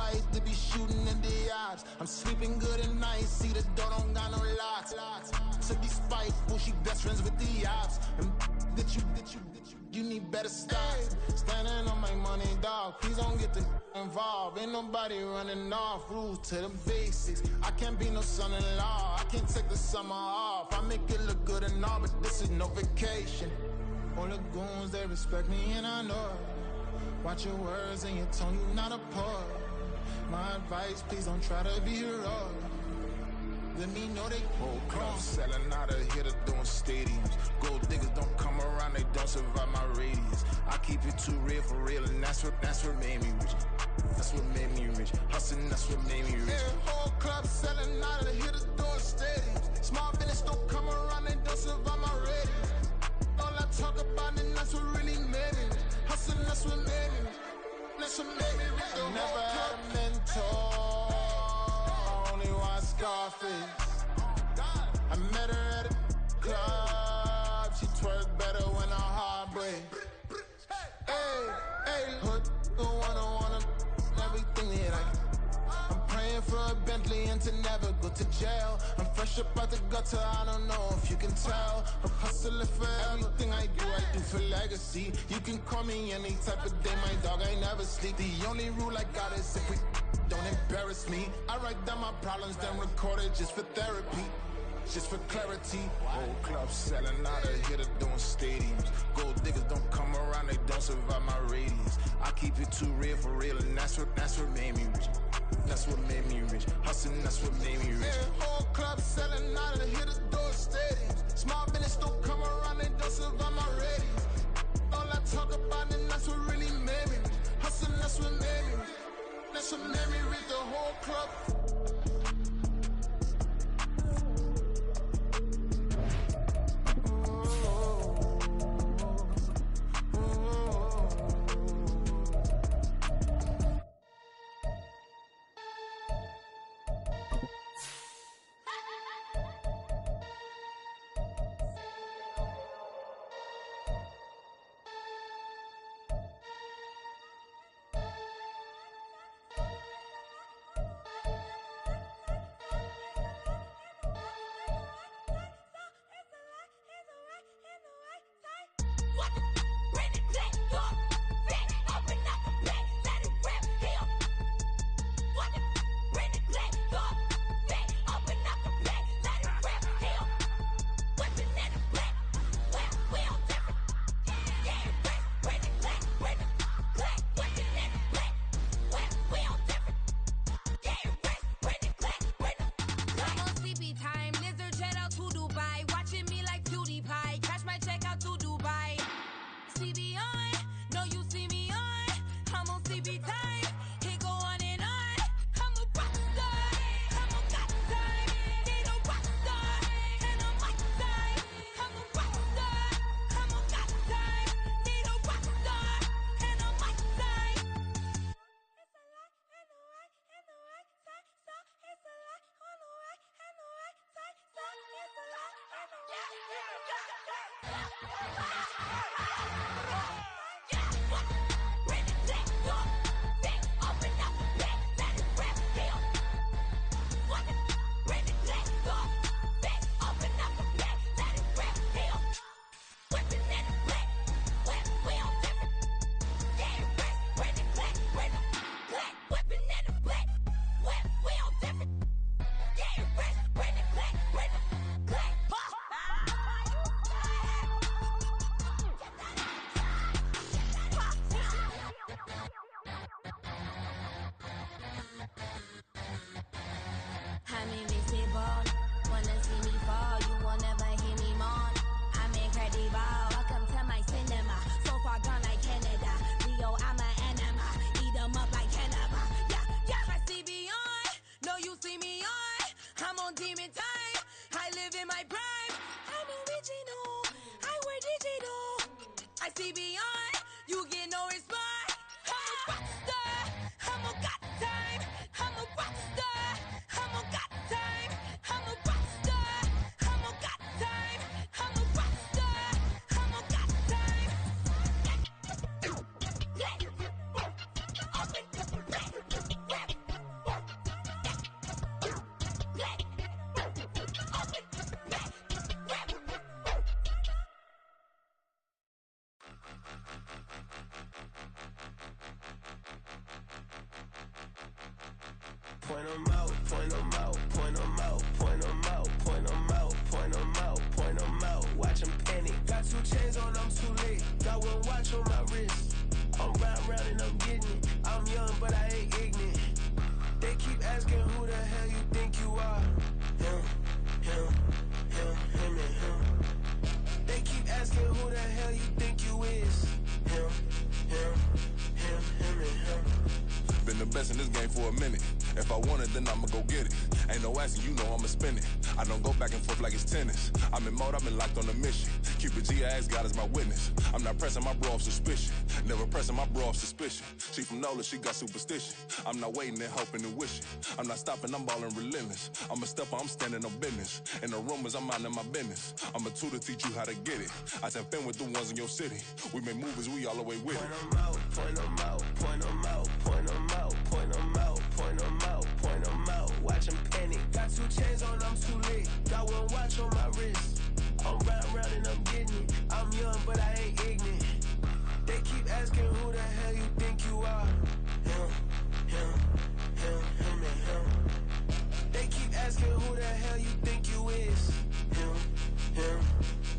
fight to be shooting in the odds. I'm sleeping good at night, see the door don't got no locks. To be spiteful, she best friends with the ops. And that you need better stocks. Standing on my money, dog. Please don't get involved. Ain't nobody running off. Rules to the basics. I can't be no son-in-law. I can't take the summer off. I make it look good and all, but this is no vacation. All the goons, they respect me and I know it. Watch your words and your tone, you not a poet. My advice, please don't try to be heroic. Let me know they whole club selling out of here to doing stadiums. Gold diggers don't come around, they don't survive my radius. I keep it too real for real, and that's what made me rich. That's what made me rich. Hustling, that's what made me rich. Yeah, whole club selling out of here to doing stadiums. Small business don't come around, they don't survive my radius. All I talk about, and that's what really made me rich. Hustling, that's what made me rich. That's what made me rich. I never had a mentor. Scarface. I met her at a club. She twerk better when her heart breaks. Hey, hood, wanna everything that I'm praying for a Bentley and to never go to jail. I'm fresh up out the gutter, I don't know if you can tell. I'm hustling for everything I do for legacy. You can call me any type of day, my dog, I never sleep. The only rule I got is if we don't embarrass me. I write down my problems, then record it just for therapy, just for clarity. Whole club selling out of here to doing stadiums. Gold diggers don't come around, they don't survive my radius. I keep it too real for real, and that's what made me rich. That's what made me rich. Hustling, that's what made me rich. Yeah, whole club selling out of here to doing stadiums. Small business don't come around, they don't survive my radius. All I talk about, and that's what really made me rich. Hustling, that's what made me rich. That's what made me read the whole club. Point 'em out, point 'em out, point 'em out, point 'em out, point 'em out, point 'em out, point 'em out. Watch 'em panic. Got 2 chains on, I'm too late. Got 1 watch on my wrist. I'm round and I'm getting it. I'm young, but I ain't ignorant. They keep asking who the hell you think you are. Him, and him. They keep asking who the hell you think you is. Him, and him. Been the best in this game for a minute. If I want it, then I'ma go get it. Ain't no asking, you know I'ma spend it. I don't go back and forth like it's tennis. I'm in mode, I've been locked on a mission. Keep it G, I ask God as my witness. I'm not pressing my bro off suspicion. Never pressing my bro off suspicion. She from NOLA, she got superstition. I'm not waiting and hoping and wishing. I'm not stopping, I'm balling relentless. I'm a stepper, I'm standing on business. In the rumors, I'm minding my business. I'm a tutor, teach you how to get it. I said, fin with the ones in your city. We make movies, we all the way with it. Point 'em out, point 'em out, point 'em out, point 'em out, point 'em out, point 'em out, point 'em out. Watch 'em panic. Got 2 chains on, I'm too late. Got 1 watch on my wrist. I'm round and I'm getting it. I'm young, but I ain't ignorant. They keep asking who the hell you think you are. Him, and him. They keep asking who the hell you think you is. Him, and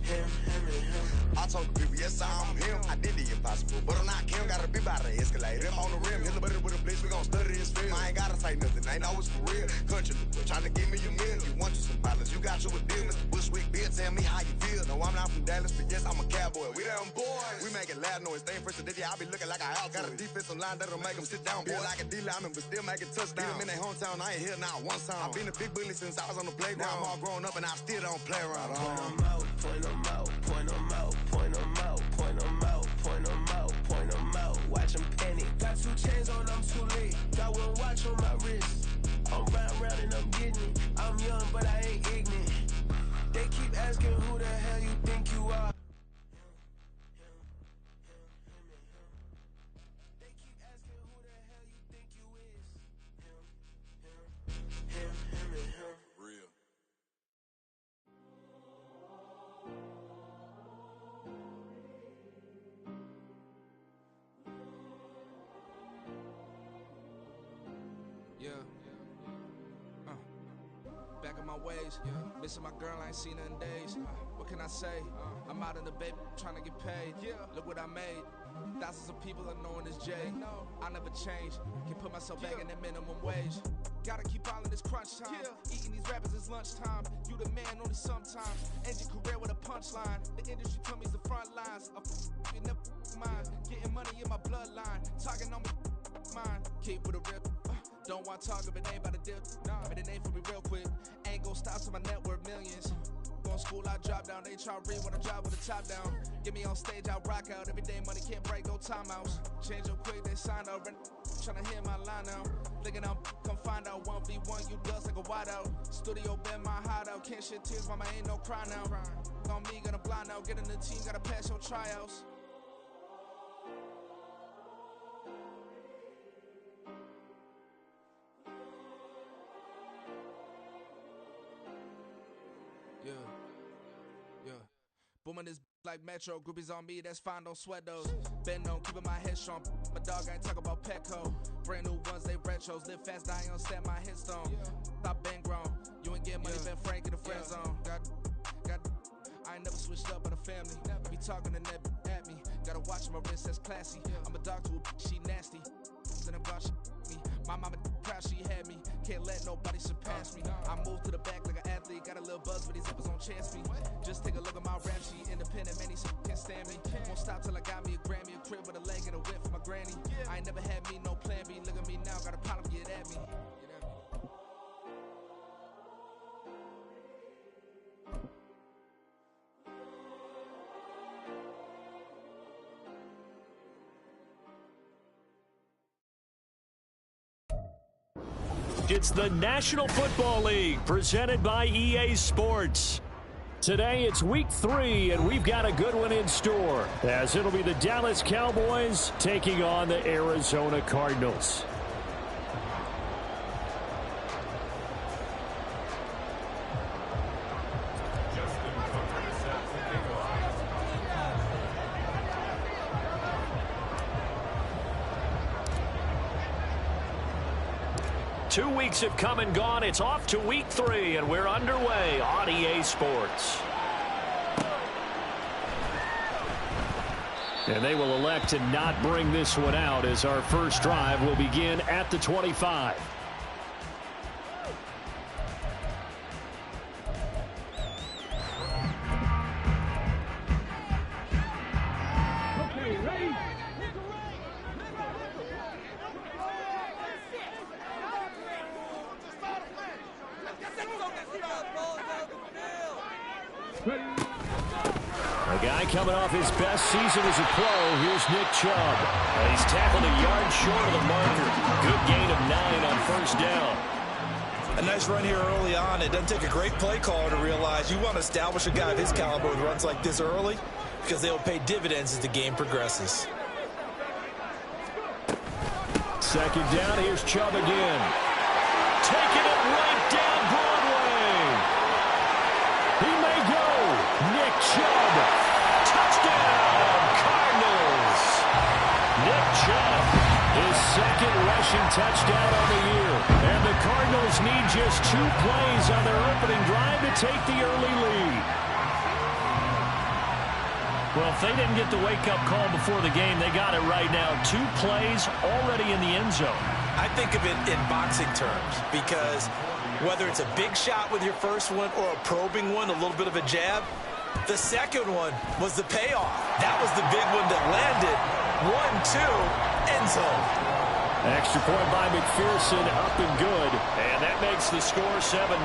him. I told the people, yes, I'm him. I did the impossible, but I'm not Kim. Gotta be by the escalator. Him on the rim, hit a butter with a blitz. We gon' study this film. I ain't gotta say nothing, ain't know it's for real. Country, trying to give me a meal. You want you some violence, you got you a deal. Mr. Bushwick, Bill, tell me how you feel. No, I'm not from Dallas, but yes, I'm a cowboy. We them boys. We make it loud noise. Stay fresh today, I be looking like a house. Got a defensive line that'll make them sit down. Feel like a D-lineman, but still make it touchdown. Beat them in their hometown, I ain't here now one time. I've been a big bully since I was on the playground. Now I'm all grown up and I still don't play around. Point 'em out, point 'em out, point 'em out, point 'em out, point 'em out, point 'em out, point 'em out. Watch 'em panic. Got 2 chains on, I'm too late. Got 1 watch on my wrist. I'm round and I'm getting it. I'm young, but I ain't ignorant. They keep asking who the hell you think you are. They keep asking who the hell you think you is. Him, and him. Real. Yeah. Back on my ways. Missing my girl, I ain't seen her in days. What can I say? I'm out in the baby, trying to get paid. Look what I made. Thousands of people are knowing this Jay. I never change. Can put myself back in that minimum wage. Gotta keep all in this crunch time. Eating these rappers is lunchtime. You the man only sometimes. End your career with a punchline. The industry told me it's the front lines. You never mind. Getting money in my bloodline. Talking on me, mine. Keep with a rip. Don't want to talk if it ain't about a dip. But it ain't for me real quick. Ain't gon' stop till my net worth millions. Going to school, I drop down. They try to read when I drop with the top down. Get me on stage, I rock out. Every day money can't break, go timeouts. Change up quick, they sign up. Tryna hear my line now. Thinking I'm come find out 1v1, you dust like a wideout. Studio been my hideout. Can't shed tears, mama, ain't no cry now. On me, gonna blind out. Get in the team, gotta pass your tryouts. Yeah. Booming this like Metro. Groupies on me, that's fine, don't sweat those. Been on, keeping my head strong. My dog ain't talk about Petco. Brand new ones, they retros. Live fast, die on set my headstone. Stop been grown. You ain't getting money, been Frank in the friend zone. Got. I ain't never switched up on the family. Be talking to that at me. Gotta watch my wrist, that's classy. I'm a dog to a she nasty. Then I'm gone, she me. My mama proud she had me. Can't let nobody surpass me. I move to the back like an athlete. Got a little buzz, but these zippers on chance me. Just take a look at my rap sheet. Independent, man, these can't stand me. Won't stop till I got me a Grammy, a crib with a leg and a whip for my granny. I ain't never had me no plan B. Look at me now, got a problem, get at me. It's the National Football League presented by EA Sports. Today it's week 3 and we've got a good one in store as it'll be the Dallas Cowboys taking on the Arizona Cardinals. 2 weeks have come and gone. It's off to week 3, and we're underway on EA Sports. And they will elect to not bring this one out as our first drive will begin at the 25. A guy coming off his best season as a pro, here's Nick Chubb. He's tackled a yard short of the marker. Good gain of 9 on first down. A nice run here early on. It doesn't take a great play caller to realize you want to establish a guy of his caliber with runs like this early because they'll pay dividends as the game progresses. Second down, here's Chubb again. Taking it right down Broadway. He may go. Nick Chubb. Touchdown, Cardinals. Nick Chubb, his second rushing touchdown on the year. And the Cardinals need just 2 plays on their opening drive to take the early lead. Well, if they didn't get the wake-up call before the game, they got it right now. 2 plays already in the end zone. I think of it in boxing terms because whether it's a big shot with your first one or a probing one, a little bit of a jab, the second one was the payoff. That was the big one that landed. 1-2, end zone. Extra point by McPherson, up and good. And that makes the score 7-0.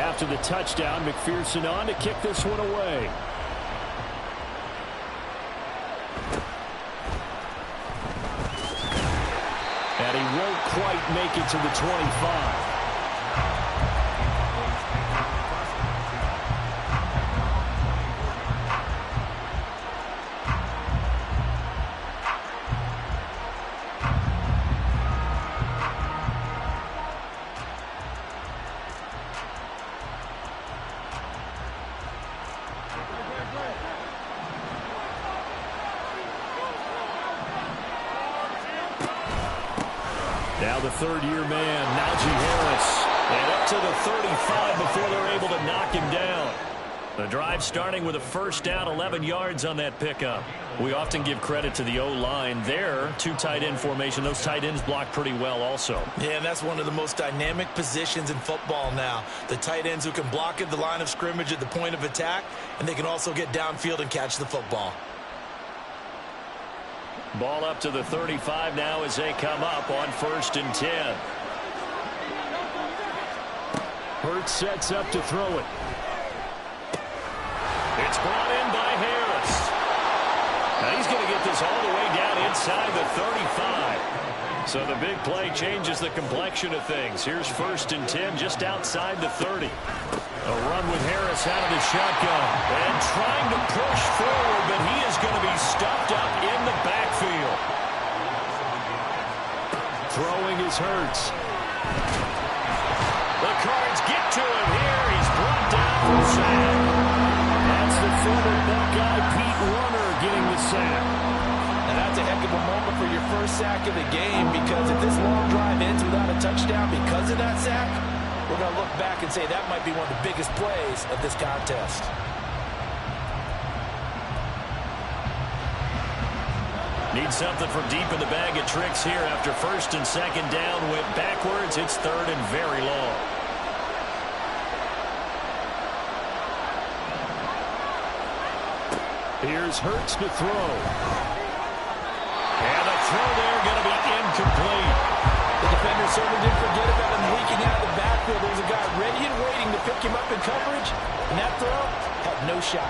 After the touchdown, McPherson on to kick this one away. And he won't quite make it to the 25. Now the third-year man, Najee Harris. And up to the 35 before they're able to knock him down. The drive starting with a first down, 11 yards on that pickup. We often give credit to the O-line there. 2 tight end formation. Those tight ends block pretty well also. Yeah, and that's one of the most dynamic positions in football now. The tight ends who can block at the line of scrimmage at the point of attack, and they can also get downfield and catch the football. Ball up to the 35 now as they come up on 1st and 10. Hurts sets up to throw it. It's brought in by Harris. Now he's going to get this all the way down inside the 35. So the big play changes the complexion of things. Here's 1st and 10 just outside the 30. A run with Harris out of the shotgun. And trying to push forward, but he is going to be stuffed up in the backfield. Throwing is Hurts. The Cards get to him here. He's brought down for a sack. That's the former Buckeye Pete Runner getting the sack. And that's a heck of a moment for your first sack of the game because if this long drive ends without a touchdown because of that sack, we're going to look back and say that might be one of the biggest plays of this contest. Need something from deep in the bag of tricks here after 1st and 2nd down. Went backwards. It's 3rd and very long. Here's Hurts to throw. And the throw there going to be incomplete. The defender certainly didn't forget about him leaking out of the backfield. There's a guy ready and waiting to pick him up in coverage, and that throw had no shot.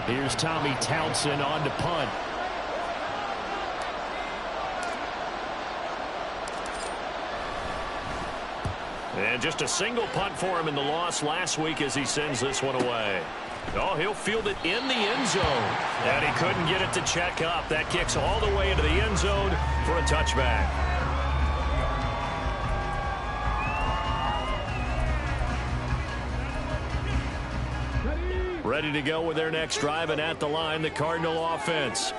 Here's Tommy Townsend on to punt. And just a single punt for him in the loss last week as he sends this one away. Oh, he'll field it in the end zone. And he couldn't get it to check up. That kicks all the way into the end zone for a touchback. Ready to go with their next drive, and at the line, the Cardinal offense.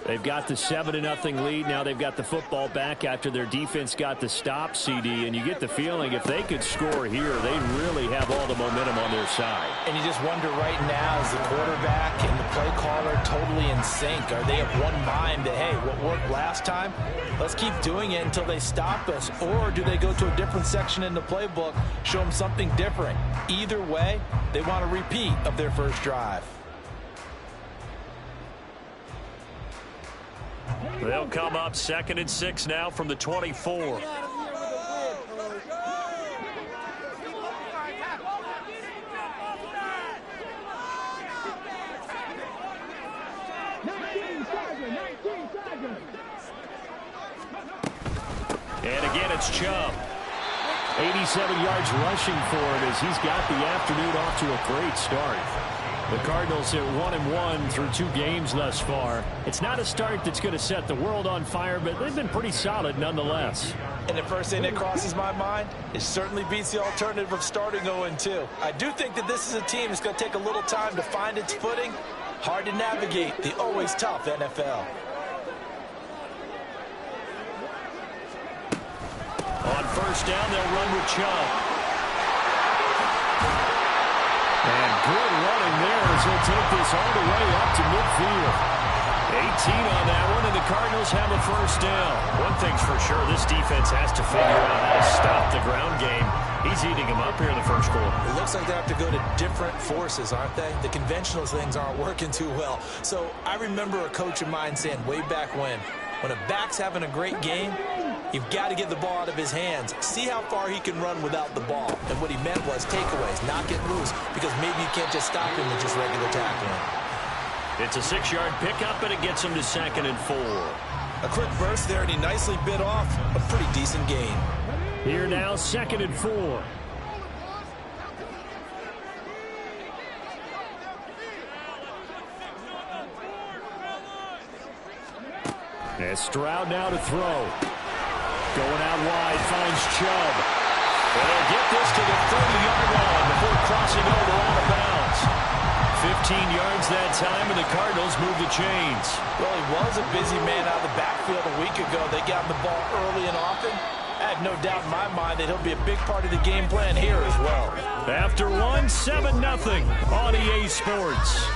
They've got the 7-0 lead. Now they've got the football back after their defense got the stop, CD. And you get the feeling if they could score here, they really have all the momentum on their side. And you just wonder right now, is the quarterback and the play caller totally in sync? Are they of one mind that, hey, what worked last time, let's keep doing it until they stop us? Or do they go to a different section in the playbook, show them something different? Either way, they want a repeat of their first drive. They'll come up 2nd and 6 now from the 24. And again, it's Chubb. 87 yards rushing for it as he's got the afternoon off to a great start. The Cardinals hit 1-1 through 2 games thus far. It's not a start that's going to set the world on fire, but they've been pretty solid nonetheless. And the first thing that crosses my mind, it certainly beats the alternative of starting 0-2. I do think that this is a team that's going to take a little time to find its footing. Hard to navigate the always tough NFL. On first down, they'll run with Chubb. And good running there as he'll take this all the way up to midfield. 18 on that one, and the Cardinals have a first down. One thing's for sure, this defense has to figure out how to stop the ground game. He's eating them up here in the first quarter. It looks like they have to go to different forces, aren't they? The conventional things aren't working too well. So I remember a coach of mine saying way back when a back's having a great game, you've got to get the ball out of his hands. See how far he can run without the ball. And what he meant was takeaways, not get loose, because maybe you can't just stop him with just regular tackling. It's a 6-yard pickup, and it gets him to 2nd and 4. A quick burst there, and he nicely bit off a pretty decent gain. Here now, 2nd and 4. And Stroud now to throw. Going out wide, finds Chubb. And they'll get this to the 30-yard line before crossing over out of bounds. 15 yards that time, and the Cardinals move the chains. Well, he was a busy man out of the backfield a week ago. They got the ball early and often. I have no doubt in my mind that he'll be a big part of the game plan here as well. After 7-0 on EA Sports.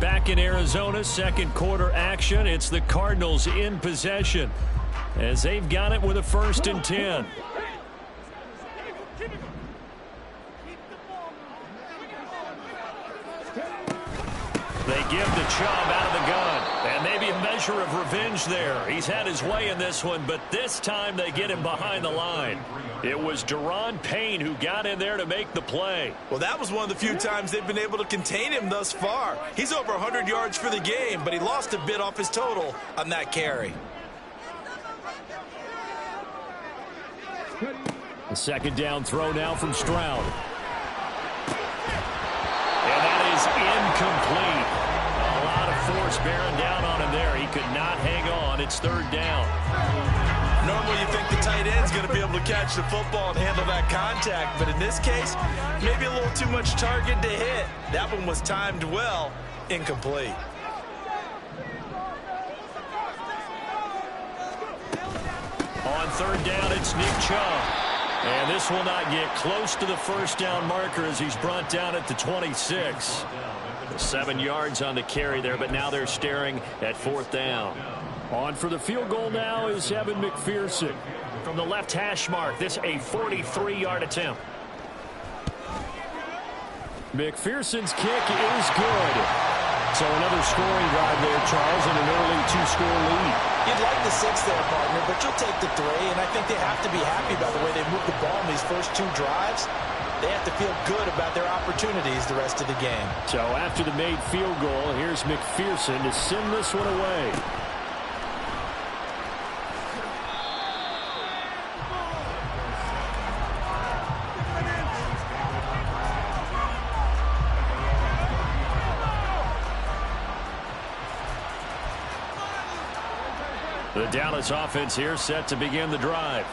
Back in Arizona, second quarter action. It's the Cardinals in possession as they've got it with a 1st and 10. They give the Chubb out of the gun, and maybe a measure of revenge there. He's had his way in this one, but this time they get him behind the line. It was Daron Payne who got in there to make the play. Well, that was one of the few times they've been able to contain him thus far. He's over 100 yards for the game, but he lost a bit off his total on that carry. The 2nd down throw now from Stroud. And that is incomplete. A lot of force bearing down on him there. He could not hang on. It's 3rd down. Normally you think the tight end's going to be able to catch the football and handle that contact, but in this case, maybe a little too much target to hit. That one was timed well, incomplete. On 3rd down, it's Nick Chubb. And this will not get close to the 1st down marker as he's brought down at the 26. 7 yards on the carry there, but now they're staring at 4th down. On for the field goal now is Evan McPherson. From the left hash mark, this a 43-yard attempt. McPherson's kick is good. So another scoring drive there, Charles, and an early 2-score lead. You'd like the 6 there, partner, but you'll take the 3, and I think they have to be happy about the way they moved the ball in these first 2 drives. They have to feel good about their opportunities the rest of the game. So after the made field goal, here's McPherson to send this one away. The Dallas offense here set to begin the drive.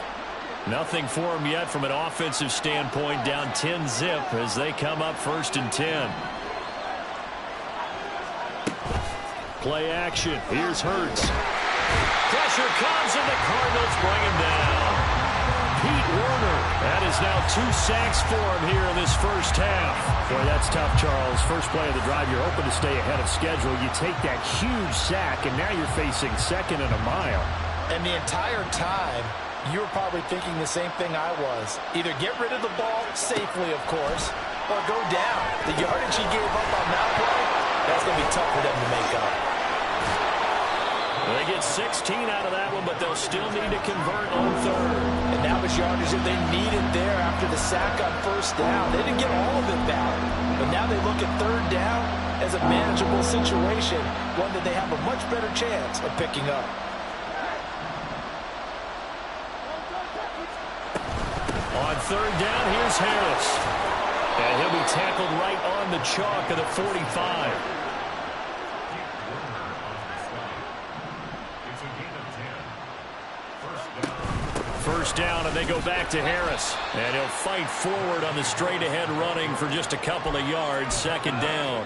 Nothing for them yet from an offensive standpoint, down 10-zip as they come up 1st and 10. Play action. Here's Hurts. Pressure comes, and the Cardinals bring him down. Pete Werner. That is now 2 sacks for him here in this first half. Boy, that's tough, Charles. First play of the drive, you're hoping to stay ahead of schedule. You take that huge sack, and now you're facing 2nd and a mile. And the entire time, you were probably thinking the same thing I was. Either get rid of the ball safely, of course, or go down. The yardage he gave up on that play, that's going to be tough for them to make up. They get 16 out of that one, but they'll still need to convert on 3rd. And that was yardage that they needed there after the sack on 1st down. They didn't get all of it back, but now they look at 3rd down as a manageable situation, one that they have a much better chance of picking up. On 3rd down, here's Harris. And he'll be tackled right on the chalk of the 45. First down, and they go back to Harris. And he'll fight forward on the straight-ahead running for just a couple of yards. 2nd down.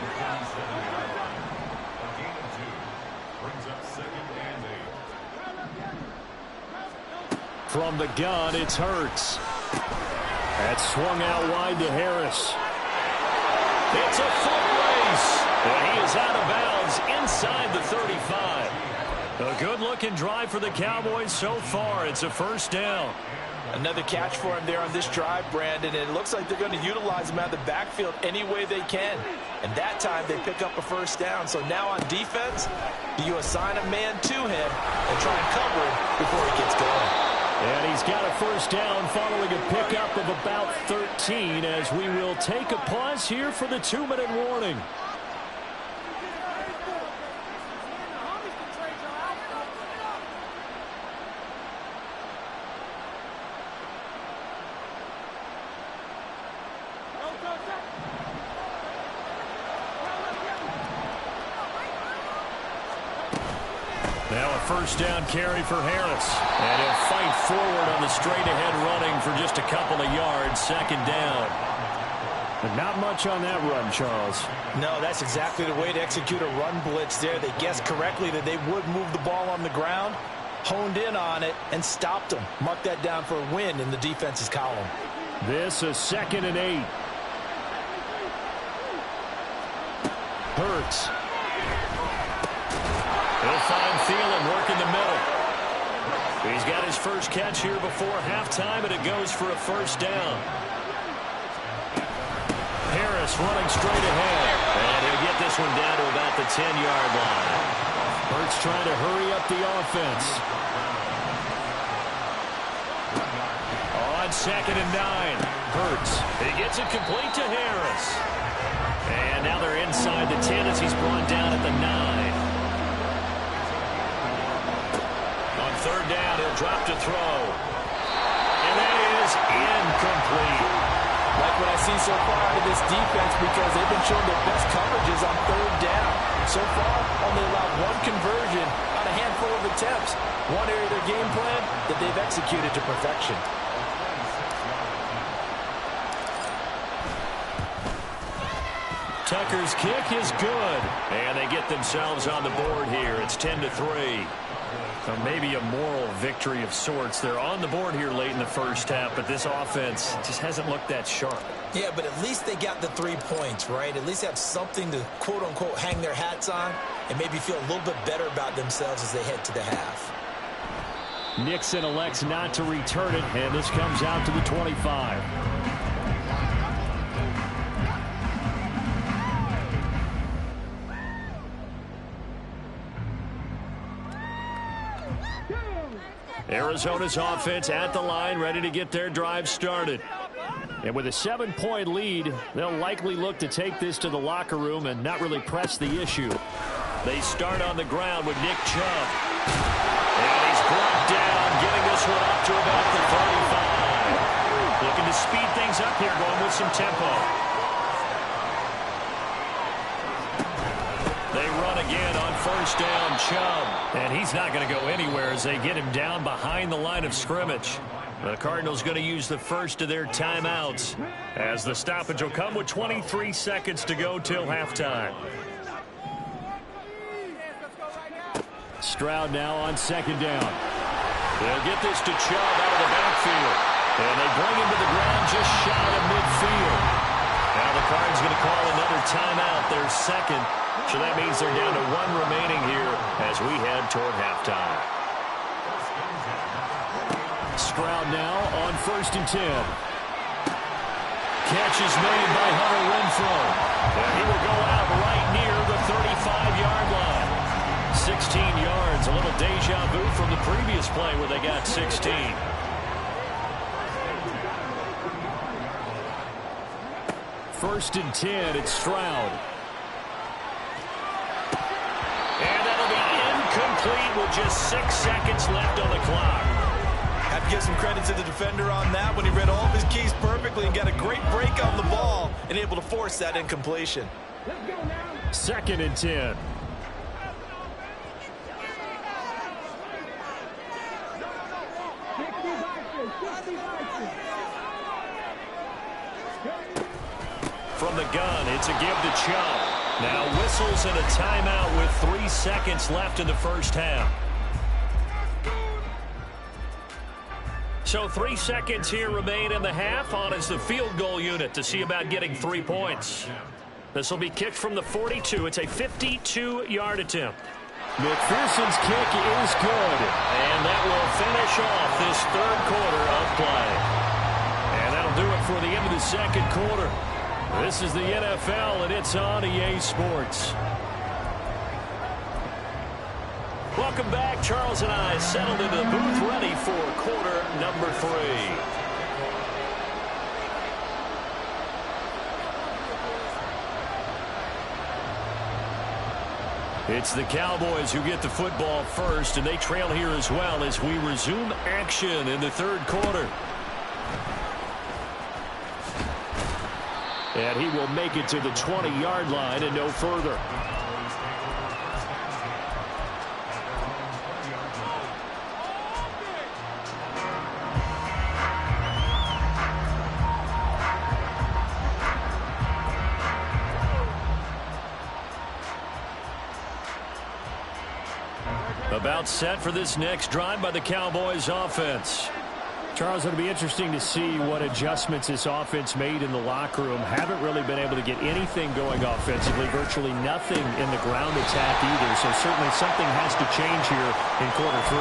From the gun, it's Hurts. That's swung out wide to Harris. It's a foot race. And he is out of bounds inside the 35. A good-looking drive for the Cowboys so far. It's a 1st down. Another catch for him there on this drive, Brandon, and it looks like they're going to utilize him out of the backfield any way they can. And that time they pick up a 1st down. So now on defense, you assign a man to him and try and cover him before he gets going. And he's got a 1st down following a pickup of about 13 as we will take a pause here for the 2-minute warning. Now a 1st down carry for Harris. And he'll fight forward on the straight-ahead running for just a couple of yards. 2nd down. But not much on that run, Charles. No, that's exactly the way to execute a run blitz there. They guessed correctly that they would move the ball on the ground, honed in on it, and stopped them. Mark that down for a win in the defense's column. This is 2nd and 8. Hurts. He'll find Thielen working the middle. He's got his first catch here before halftime, and it goes for a 1st down. Harris running straight ahead. And he'll get this one down to about the 10-yard line. Hurts trying to hurry up the offense. On 2nd and 9. Hurts. He gets it complete to Harris. And now they're inside the 10 as he's brought down at the 9. 3rd down, he'll drop to throw. And that is incomplete. Like what I've seen so far out of this defense, because they've been showing their best coverages on 3rd down. So far, only allowed 1 conversion on a handful of attempts. One area of their game plan that they've executed to perfection. Tucker's kick is good. And they get themselves on the board here. It's 10-3. So maybe a moral victory of sorts. They're on the board here late in the first half, but this offense just hasn't looked that sharp. Yeah, but at least they got the 3 points, right? At least have something to, quote-unquote, hang their hats on and maybe feel a little bit better about themselves as they head to the half. Nixon elects not to return it, and this comes out to the 25. Arizona's offense at the line, ready to get their drive started. And with a 7-point lead, they'll likely look to take this to the locker room and not really press the issue. They start on the ground with Nick Chubb. And he's brought down, getting this one up to about the 35. Looking to speed things up here, going with some tempo. They run again on first down, Chubb. And he's not going to go anywhere as they get him down behind the line of scrimmage. The Cardinals going to use the first of their timeouts as the stoppage will come with 23 seconds to go till halftime. Stroud now on second down. They'll get this to Chubb out of the backfield. And they bring him to the ground just shy of midfield. Now the Cards going to call another timeout, their second. So that means they're down to one remaining here as we head toward halftime. Stroud now on 1st and 10. Catch is made by Hunter Renfrow. And he will go out right near the 35-yard line. 16 yards, a little deja vu from the previous play where they got 16. First and 10, it's Stroud. And that'll be incomplete with just 6 seconds left on the clock. Have to give some credit to the defender on that when he read all of his keys perfectly and got a great break on the ball and able to force that incompletion. 2nd and 10. From the gun, it's a give to Chubb. Now whistles and a timeout with 3 seconds left in the first half. So 3 seconds here remain in the half. On is the field goal unit to see about getting 3 points. This will be kicked from the 42. It's a 52-yard attempt. McPherson's kick is good. And that will finish off this third quarter of play. And that'll do it for the end of the second quarter. This is the NFL, and it's on EA Sports. Welcome back. Charles and I settled into the booth ready for quarter number 3. It's the Cowboys who get the football first, and they trail here as well as we resume action in the third quarter. And he will make it to the 20-yard line and no further. About set for this next drive by the Cowboys offense. Charles, it'll be interesting to see what adjustments this offense made in the locker room. Haven't really been able to get anything going offensively, virtually nothing in the ground attack either. So certainly something has to change here in quarter 3.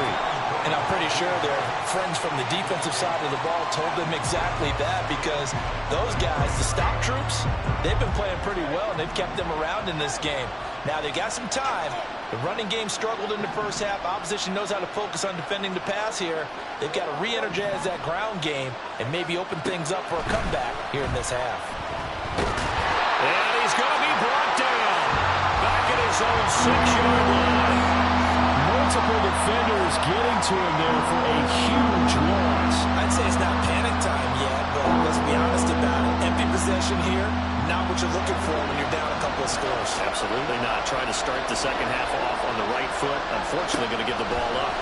And I'm pretty sure their friends from the defensive side of the ball told them exactly that, because those guys, the stop troops, they've been playing pretty well, and they've kept them around in this game. Now, they got some time. The running game struggled in the first half. Opposition knows how to focus on defending the pass here. They've got to re-energize that ground game and maybe open things up for a comeback here in this half. And he's going to be brought down. Back at his own 6-yard line. Multiple defenders getting to him there for a huge loss. I'd say it's not panic time yet, but let's be honest about it. Empty possession here, not what you're looking for when you're down a couple of scores. Absolutely not. Trying to start the second half off on the right foot. Unfortunately, going to give the ball up.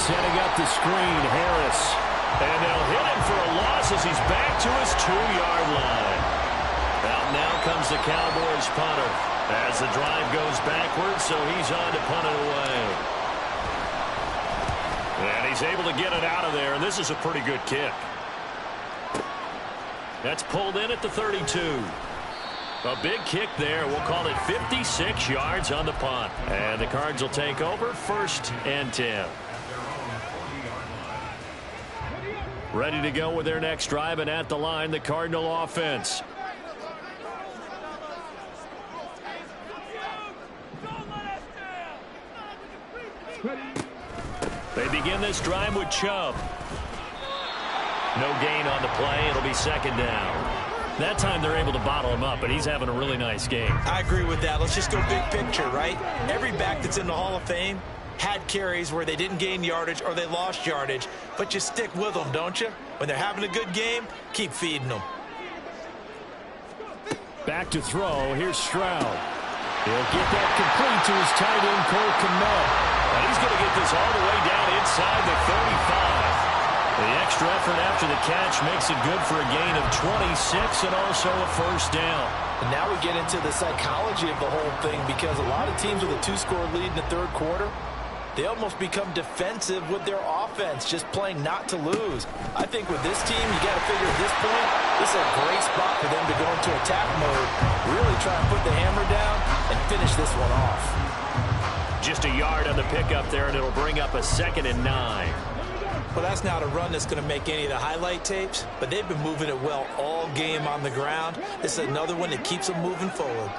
Setting up the screen, Harris. And they'll hit him for a loss as he's back to his 2-yard line. Now comes the Cowboys punter as the drive goes backwards, so he's on to punt it away. And he's able to get it out of there, and this is a pretty good kick. That's pulled in at the 32. A big kick there. We'll call it 56 yards on the punt. And the Cards will take over 1st and 10. Ready to go with their next drive, and at the line, the Cardinal offense. They begin this drive with Chubb. No gain on the play. It'll be 2nd down. That time they're able to bottle him up, but he's having a really nice game. I agree with that. Let's just go big picture, right? Every back that's in the Hall of Fame had carries where they didn't gain yardage or they lost yardage, but you stick with them, don't you? When they're having a good game, keep feeding them. Back to throw. Here's Stroud. He'll get that complete to his tight end, Cole Kmet. And he's going to get this all the way down inside the 35. The extra effort after the catch makes it good for a gain of 26 and also a first down. And now we get into the psychology of the whole thing, because a lot of teams with a 2-score lead in the third quarter, they almost become defensive with their offense, just playing not to lose. I think with this team, you got to figure at this point, this is a great spot for them to go into attack mode, really try and put the hammer down and finish this one off. Just a yard on the pickup there, and it'll bring up a 2nd and 9. Well, that's not a run that's going to make any of the highlight tapes, but they've been moving it well all game on the ground. This is another one that keeps them moving forward.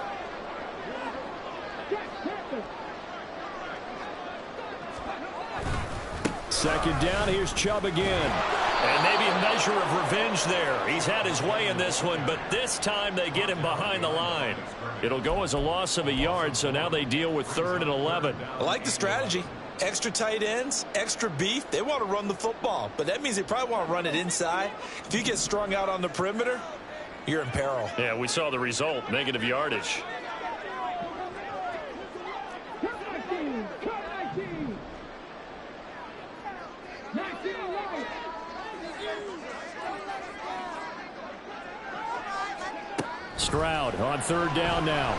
Second down, here's Chubb again. And maybe a measure of revenge there. He's had his way in this one, but this time they get him behind the line. It'll go as a loss of a yard, so now they deal with 3rd and 11. I like the strategy. Extra tight ends, extra beef. They want to run the football, but that means they probably want to run it inside. If you get strung out on the perimeter, you're in peril. Yeah, we saw the result, negative yardage. Stroud on 3rd down now.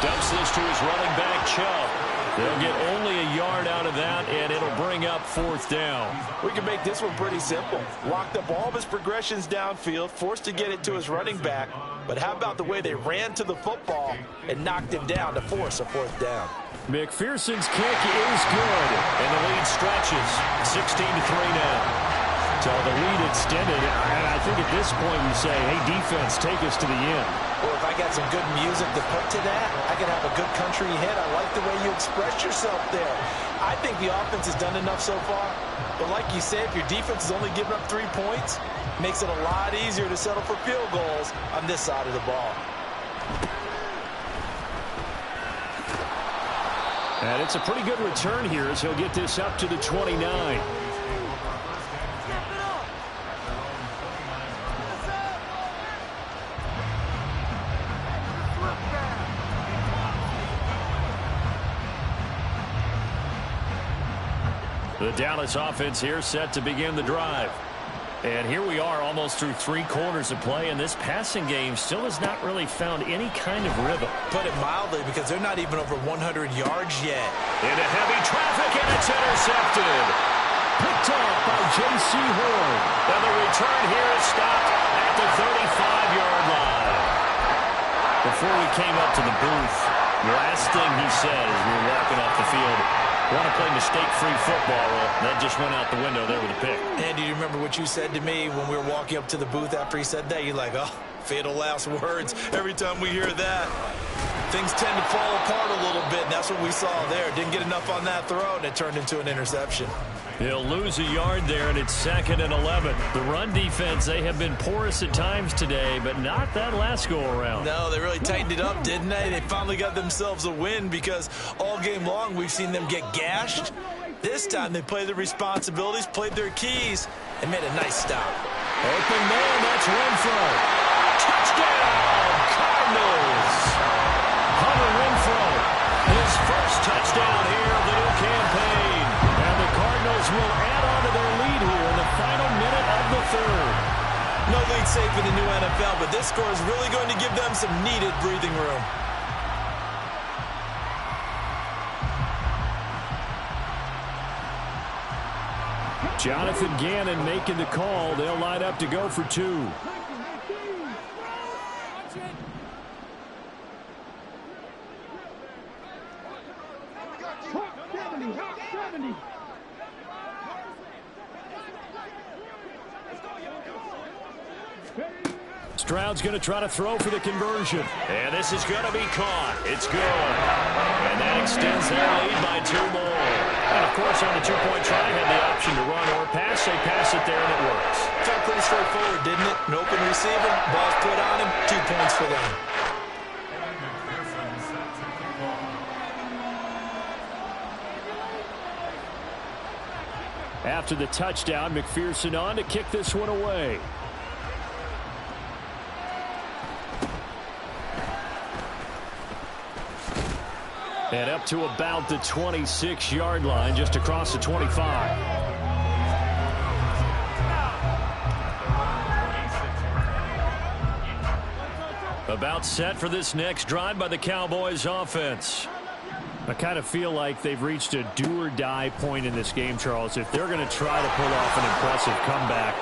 Dumps this to his running back, Chubb. They'll get only a yard out of that, and it'll bring up 4th down. We can make this one pretty simple. Locked up all of his progressions downfield, forced to get it to his running back. But how about the way they ran to the football and knocked him down to force a 4th down? McPherson's kick is good, and the lead stretches 16-3 now. So the lead extended, and I think at this point you say, hey, defense, take us to the end. Well, if I got some good music to put to that, I could have a good country hit. I like the way you express yourself there. I think the offense has done enough so far. But like you said, if your defense is only giving up 3 points, it makes it a lot easier to settle for field goals on this side of the ball. And it's a pretty good return here as he'll get this up to the 29. The Dallas offense here set to begin the drive. And here we are almost through 3 quarters of play, and this passing game still has not really found any kind of rhythm. Put it mildly, because they're not even over 100 yards yet. Into heavy traffic, and it's intercepted. Picked up by J.C. Horn. And the return here is stopped at the 35-yard line. Before we came up to the booth, the last thing he said as we were walking off the field, want to play mistake-free football. Well, that just went out the window there with a pick. And do you remember what you said to me when we were walking up to the booth after he said that? You're like, oh, fatal last words. Every time we hear that, things tend to fall apart a little bit, and that's what we saw there. Didn't get enough on that throw, and it turned into an interception. He'll lose a yard there, and it's 2nd and 11. The run defense, they have been porous at times today, but not that last go-around. No, they really tightened it up, didn't they? They finally got themselves a win, because all game long we've seen them get gashed. This time they played their responsibilities, played their keys, and made a nice stop. Open man, that's Renfro. Touchdown, Cardinals. Hunter Renfro, his first touchdown here of the new campaign. And the Cardinals will add on to their lead here in the final minute of the 3rd. No lead safe in the new NFL, but this score is really going to give them some needed breathing room. Jonathan Gannon making the call. They'll line up to go for 2. Stroud's going to try to throw for the conversion. And this is going to be caught. It's good. And that extends their lead by 2 more. And, of course, on the 2-point try, had the option to run or pass. They pass it there, and it works. Felt pretty straightforward, didn't it? An open receiver, ball's put on him, 2 points for them. After the touchdown, McPherson on to kick this one away. And up to about the 26-yard line, just across the 25. About set for this next drive by the Cowboys offense. I kind of feel like they've reached a do-or-die point in this game, Charles. If they're going to try to pull off an impressive comeback,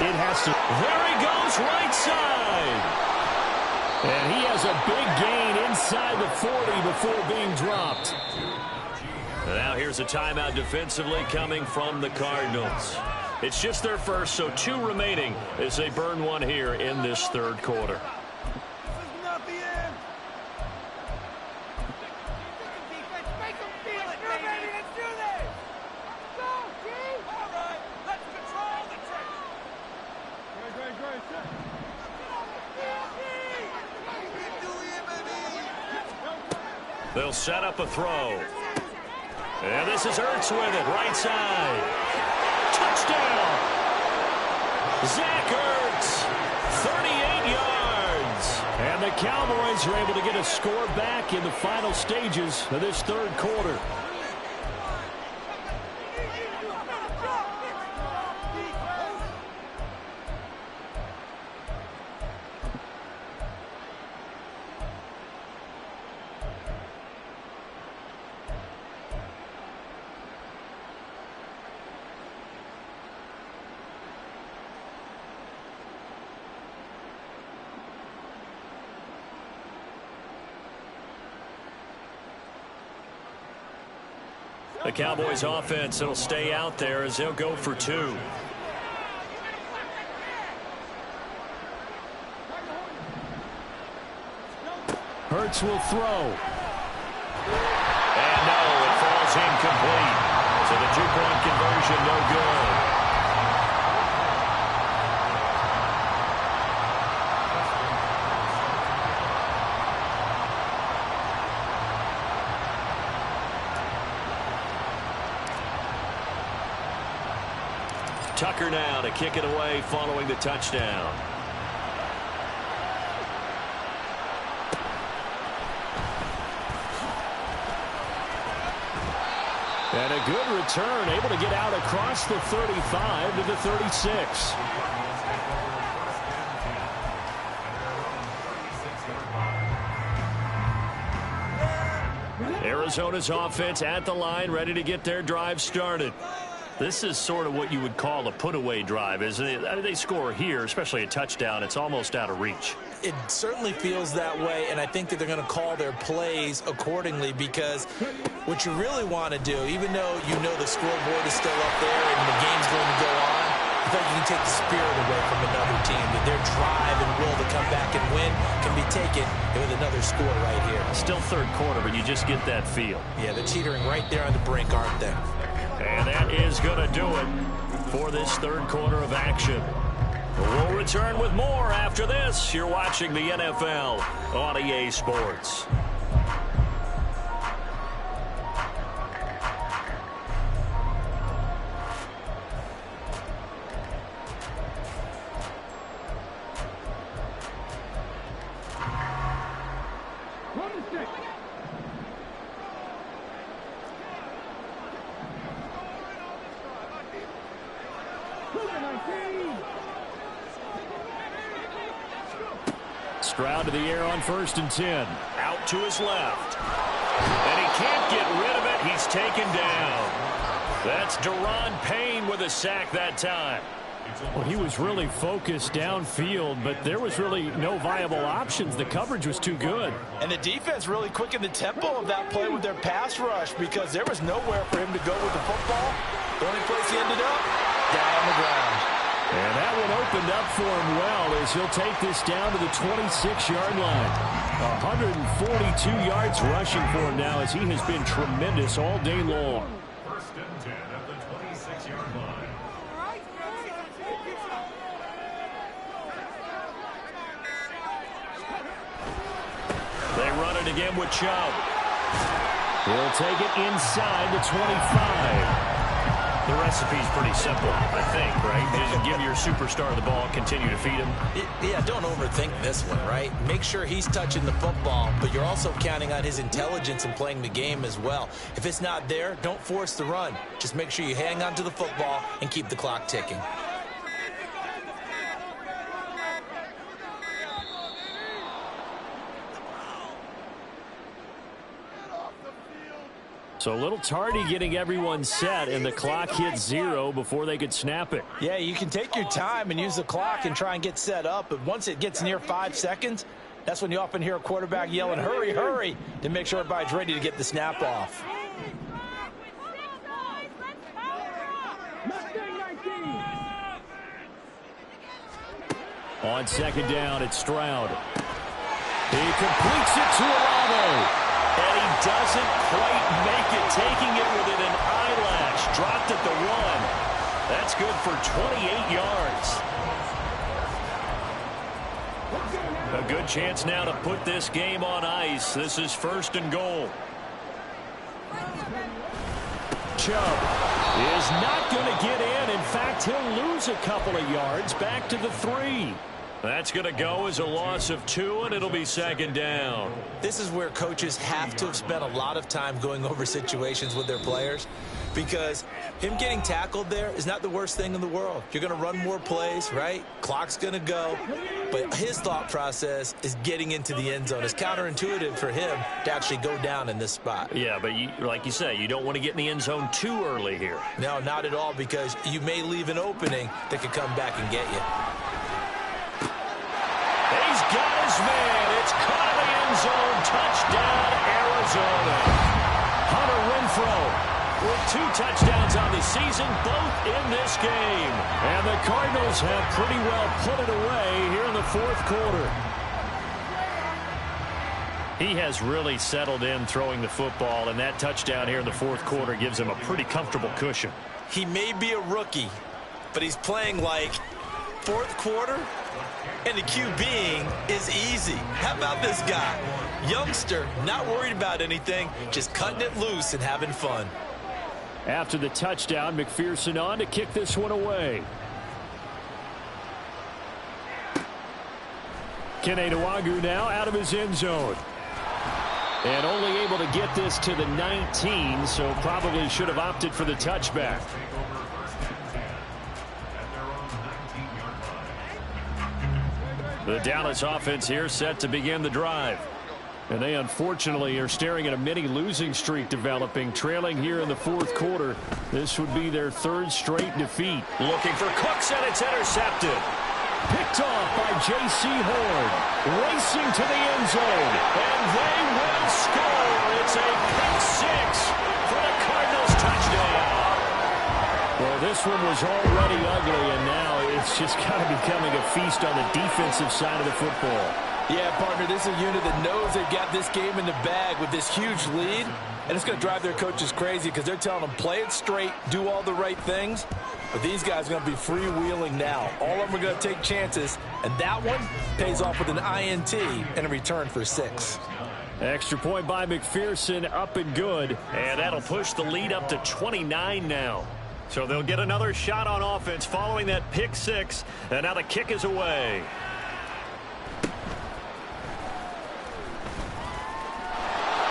it has to. There he goes, right side. And he has a big gain inside the 40 before being dropped. Now here's a timeout defensively coming from the Cardinals. It's just their first, so 2 remaining as they burn one here in this third quarter. They'll set up a throw. And this is Ertz with it, right side. Touchdown! Zach Ertz, 38 yards. And the Cowboys are able to get a score back in the final stages of this third quarter. The Cowboys offense, it'll stay out there as they'll go for 2. Hurts will throw. And no, it falls incomplete. So the 2-point conversion no good. Tucker now to kick it away following the touchdown. And a good return, able to get out across the 35 to the 36. Arizona's offense at the line, ready to get their drive started. This is sort of what you would call a put-away drive, isn't it? I mean, they score here, especially a touchdown. It's almost out of reach. It certainly feels that way, and I think that they're going to call their plays accordingly, because what you really want to do, even though you know the scoreboard is still up there and the game's going to go on, I think you can take the spirit away from another team. That their drive and will to come back and win can be taken with another score right here. Still third quarter, but you just get that feel. Yeah, they're teetering right there on the brink, aren't they? And that is going to do it for this third quarter of action. We'll return with more after this. You're watching the NFL on EA Sports. Stroud to the air on 1st and 10. Out to his left. And he can't get rid of it. He's taken down. That's Deron Payne with a sack that time. Well, he was really focused downfield, but there was really no viable options. The coverage was too good. And the defense really quickened the tempo of that play with their pass rush, because there was nowhere for him to go with the football. The only place he ended up, down on the ground. And that one opened up for him well as he'll take this down to the 26-yard line. 142 yards rushing for him now as he has been tremendous all day long. 1st and 10 at the 26-yard line. They run it again with Chubb. He'll take it inside the 25. The recipe's pretty simple, I think, right? Just give your superstar the ball and continue to feed him. Yeah, don't overthink this one, right? Make sure he's touching the football, but you're also counting on his intelligence in playing the game as well. If it's not there, don't force the run. Just make sure you hang on to the football and keep the clock ticking. So a little tardy getting everyone set, and the clock hit 0 before they could snap it. Yeah, you can take your time and use the clock and try and get set up, but once it gets near 5 seconds, that's when you often hear a quarterback yelling, hurry, hurry, to make sure everybody's ready to get the snap off. On second down, it's Stroud. He completes it to Olave. And he doesn't quite make it, taking it within an eyelash. Dropped at the 1. That's good for 28 yards. A good chance now to put this game on ice. This is 1st and goal. Chubb is not going to get in. In fact, he'll lose a couple of yards back to the 3. That's going to go as a loss of 2, and it'll be 2nd down. This is where coaches have to have spent a lot of time going over situations with their players, because him getting tackled there is not the worst thing in the world. You're going to run more plays, right? Clock's going to go. But his thought process is getting into the end zone. It's counterintuitive for him to actually go down in this spot. Yeah, but like you say, you don't want to get in the end zone too early here. No, not at all, because you may leave an opening that could come back and get you. He's got his man. It's caught in the end zone. Touchdown, Arizona. Hunter Renfrow with 2 touchdowns on the season, both in this game. And the Cardinals have pretty well put it away here in the 4th quarter. He has really settled in throwing the football, and that touchdown here in the 4th quarter gives him a pretty comfortable cushion. He may be a rookie, but he's playing like 4th quarter. And the QBing is easy. How about this guy? Youngster, not worried about anything, just cutting it loose and having fun. After the touchdown, McPherson on to kick this one away. Kene Nwangwu now out of his end zone. And only able to get this to the 19, so probably should have opted for the touchback. The Dallas offense here set to begin the drive. And they unfortunately are staring at a mini losing streak developing, trailing here in the 4th quarter. This would be their 3rd straight defeat. Looking for Cooks, and it's intercepted. Picked off by J.C. Horn. Racing to the end zone. And they will score. It's a pick 6 for the Cardinals touchdown. Well, this one was already ugly, and now it's just kind of becoming a feast on the defensive side of the football. Yeah, partner, this is a unit that knows they've got this game in the bag with this huge lead, and it's going to drive their coaches crazy because they're telling them play it straight, do all the right things. But these guys are going to be freewheeling now. All of them are going to take chances, and that one pays off with an INT and a return for 6. Extra point by McPherson, up and good, and that'll push the lead up to 29 now. So they'll get another shot on offense following that pick 6, and now the kick is away.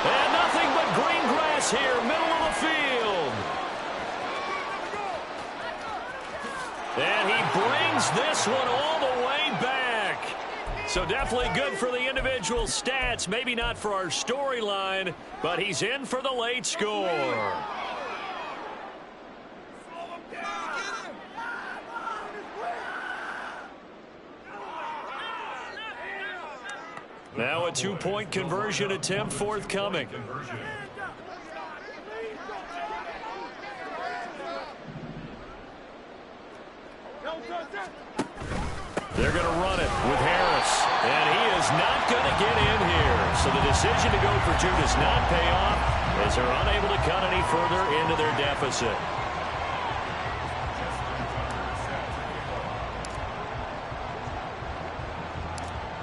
And nothing but green grass here, middle of the field. And he brings this one all the way back. So definitely good for the individual stats. Maybe not for our storyline, but he's in for the late score. Now a 2-point conversion attempt forthcoming. They're going to run it with Harris, and he is not going to get in here. So the decision to go for 2 does not pay off as they're unable to cut any further into their deficit.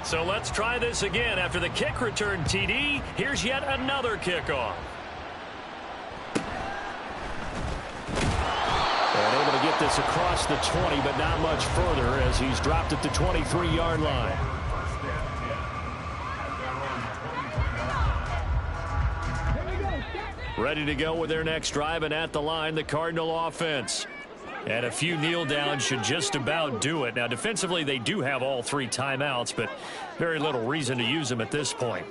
So let's try this again. After the kick return TD, here's yet another kickoff. this across the 20, but not much further as he's dropped at the 23-yard line. Ready to go with their next drive, and at the line, the Cardinal offense. And a few kneel downs should just about do it. Now, defensively, they do have all 3 timeouts, but very little reason to use them at this point.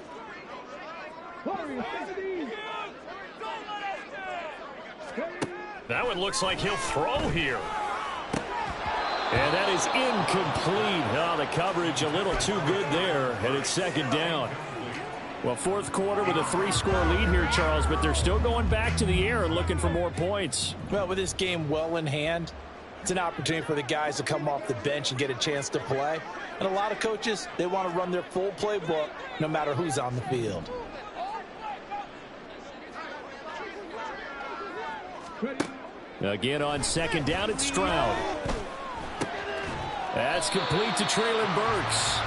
That one looks like he'll throw here. And that is incomplete. Oh, the coverage a little too good there, and it's second down. Well, fourth quarter with a 3-score lead here, Charles, but they're still going back to the air and looking for more points. Well, with this game well in hand, it's an opportunity for the guys to come off the bench and get a chance to play. And a lot of coaches, they want to run their full playbook no matter who's on the field. Again on second down, it's Stroud. That's complete to Treylon Burks.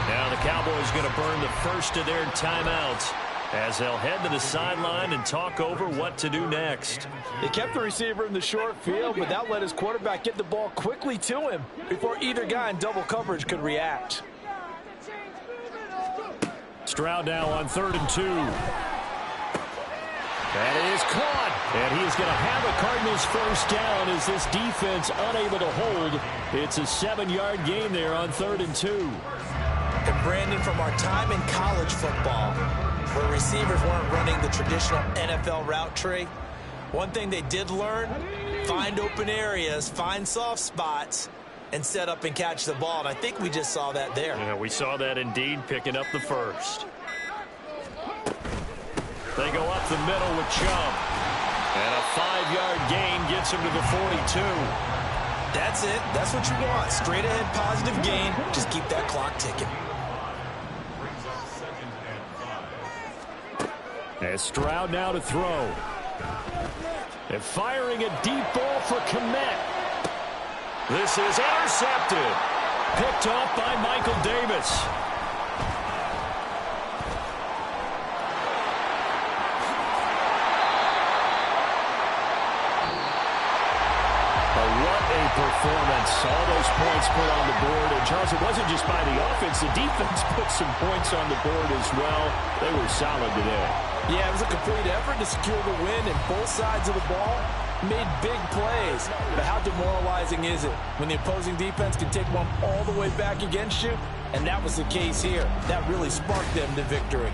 Now the Cowboys going to burn the first of their timeouts as they'll head to the sideline and talk over what to do next. They kept the receiver in the short field, but that let his quarterback get the ball quickly to him before either guy in double coverage could react. Stroud now on 3rd and 2. That is caught, and he is going to have a Cardinals first down as this defense unable to hold. It's a 7-yard gain there on 3rd and 2. And Brandon, from our time in college football, where receivers weren't running the traditional NFL route tree, one thing they did learn, find open areas, find soft spots, and set up and catch the ball. And I think we just saw that there. Yeah, we saw that indeed, picking up the first. They go up the middle with Chubb. And a 5-yard gain gets him to the 42. That's it. That's what you want. Straight ahead positive gain. Just keep that clock ticking. As Stroud now to throw. And firing a deep ball for Kmet. This is intercepted. Picked off by Michael Davis. Performance. All those points put on the board. And, Charles, it wasn't just by the offense. The defense put some points on the board as well. They were solid today. Yeah, it was a complete effort to secure the win, and both sides of the ball made big plays. But how demoralizing is it when the opposing defense can take one all the way back against you? And that was the case here. That really sparked them to victory.